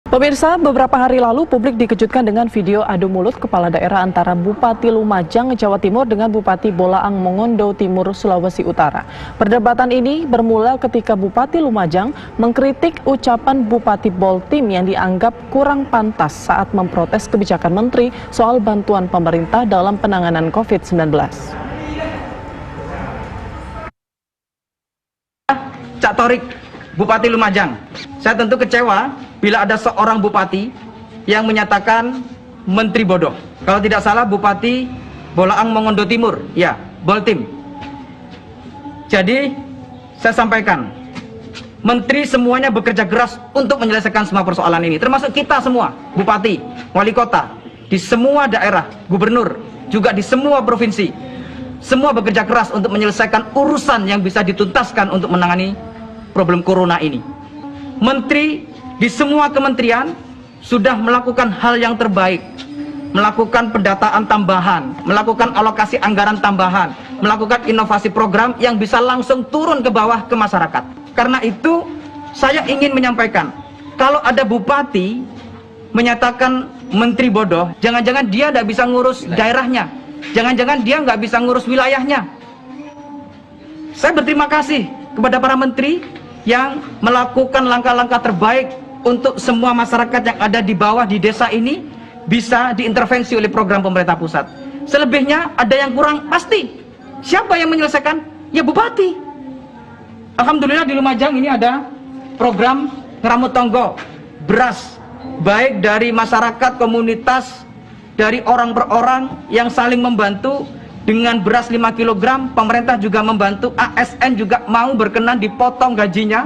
Pemirsa, beberapa hari lalu publik dikejutkan dengan video adu mulut kepala daerah antara Bupati Lumajang, Jawa Timur dengan Bupati Bolaang Mongondo Timur, Sulawesi Utara. Perdebatan ini bermula ketika Bupati Lumajang mengkritik ucapan Bupati Boltim yang dianggap kurang pantas saat memprotes kebijakan menteri soal bantuan pemerintah dalam penanganan COVID-19. Cak Torik, Bupati Lumajang, saya tentu kecewa bila ada seorang bupati yang menyatakan menteri bodoh. Kalau tidak salah Bupati Bolaang Mongondo Timur, ya, Boltim. Jadi saya sampaikan, menteri semuanya bekerja keras untuk menyelesaikan semua persoalan ini, termasuk kita semua, bupati, wali kota, di semua daerah, gubernur, juga di semua provinsi. Semua bekerja keras untuk menyelesaikan urusan yang bisa dituntaskan untuk menangani problem corona ini. Menteri di semua kementerian sudah melakukan hal yang terbaik, melakukan pendataan tambahan, melakukan alokasi anggaran tambahan, melakukan inovasi program yang bisa langsung turun ke bawah ke masyarakat. Karena itu saya ingin menyampaikan, kalau ada bupati menyatakan menteri bodoh, jangan-jangan dia tidak bisa ngurus daerahnya, jangan-jangan dia nggak bisa ngurus wilayahnya. Saya berterima kasih kepada para menteri yang melakukan langkah-langkah terbaik untuk semua masyarakat yang ada di bawah di desa ini bisa diintervensi oleh program pemerintah pusat. Selebihnya ada yang kurang pasti. Siapa yang menyelesaikan? Ya bupati. Alhamdulillah di Lumajang ini ada program ngeramut tonggo, beras, baik dari masyarakat, komunitas, dari orang per orang yang saling membantu. Dengan beras 5 kg, pemerintah juga membantu, ASN juga mau berkenan dipotong gajinya,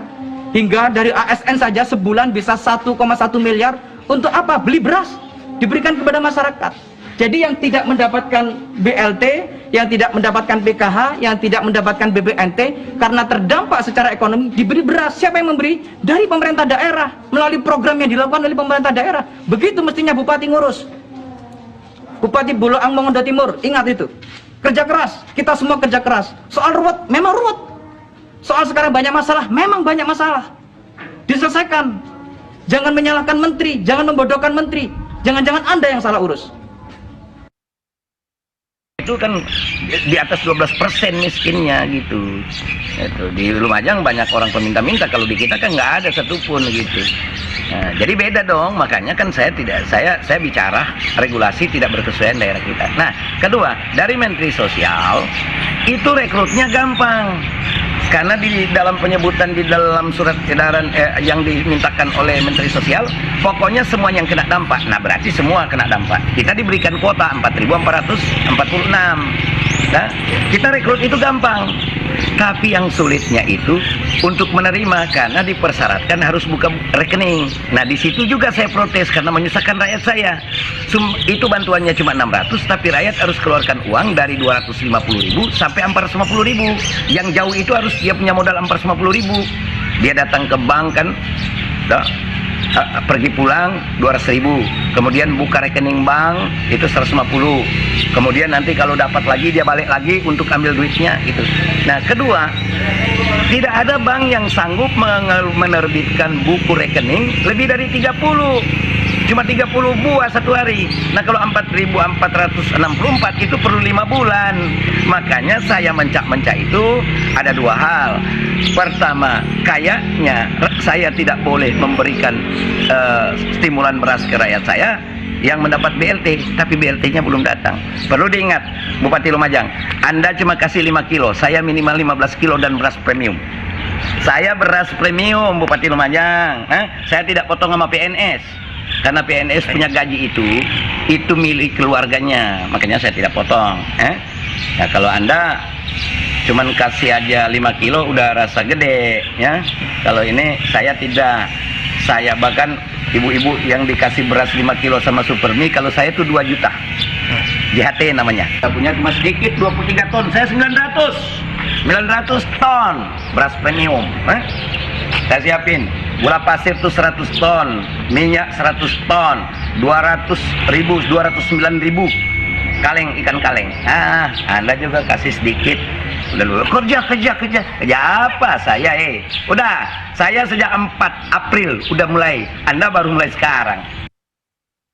hingga dari ASN saja sebulan bisa 1,1 miliar. Untuk apa? Beli beras, diberikan kepada masyarakat. Jadi yang tidak mendapatkan BLT, yang tidak mendapatkan PKH, yang tidak mendapatkan BPNT, karena terdampak secara ekonomi, diberi beras. Siapa yang memberi? Dari pemerintah daerah, melalui program yang dilakukan oleh pemerintah daerah. Begitu mestinya bupati ngurus. Bupati Bolaang Mongondo Timur, ingat itu. Kerja keras, kita semua kerja keras. Soal ruwet, memang ruwet. Soal sekarang banyak masalah, memang banyak masalah. Diselesaikan. Jangan menyalahkan menteri, jangan membodohkan menteri. Jangan-jangan Anda yang salah urus. Itu kan di atas 12% miskinnya gitu. Di Lumajang banyak orang peminta-minta, kalau di kita kan nggak ada satupun gitu. Nah, jadi beda dong, makanya kan saya bicara regulasi tidak berkesesuaian daerah kita. Nah, kedua, dari Menteri Sosial itu rekrutnya gampang. Karena di dalam penyebutan di dalam surat edaran yang dimintakan oleh Menteri Sosial, pokoknya semua yang kena dampak. Nah, berarti semua kena dampak. Kita diberikan kuota 4.446. Nah, kita rekrut itu gampang. Tapi yang sulitnya itu untuk menerima, karena dipersyaratkan harus buka rekening. Nah, di situ juga saya protes karena menyusahkan rakyat saya. Itu bantuannya cuma 600, tapi rakyat harus keluarkan uang dari 250.000 sampai 450.000. Yang jauh itu harus dia punya modal 450.000. Dia datang ke bank kan, pergi pulang 200.000, kemudian buka rekening bank itu 150, kemudian nanti kalau dapat lagi dia balik lagi untuk ambil duitnya gitu. Nah, kedua, tidak ada bank yang sanggup menerbitkan buku rekening lebih dari 30, cuma 30 buah satu hari. Nah, kalau 4.464 itu perlu 5 bulan. Makanya saya mencak-mencak itu ada dua hal. Pertama, kayaknya saya tidak boleh memberikan stimulan beras ke rakyat saya yang mendapat BLT, tapi BLT-nya belum datang. Perlu diingat, Bupati Lumajang, Anda cuma kasih 5 kilo, saya minimal 15 kilo dan beras premium. Saya beras premium, Bupati Lumajang. Saya tidak potong sama PNS. Karena PNS punya gaji itu milik keluarganya, makanya saya tidak potong. Nah, kalau Anda cuman kasih aja 5 kilo udah rasa gede, ya. Kalau ini saya tidak. Saya bahkan ibu-ibu yang dikasih beras 5 kilo sama Supermi, kalau saya itu 2 juta. JHT namanya. Kita punya cuma sedikit, 23 ton. Saya 900 ton beras premium. Saya siapin. Gula pasir tuh 100 ton, minyak 100 ton, 209.000 kaleng ikan kaleng. Anda juga kasih sedikit. Udah lu kerja apa saya udah saya sejak 4 April udah mulai, Anda baru mulai sekarang.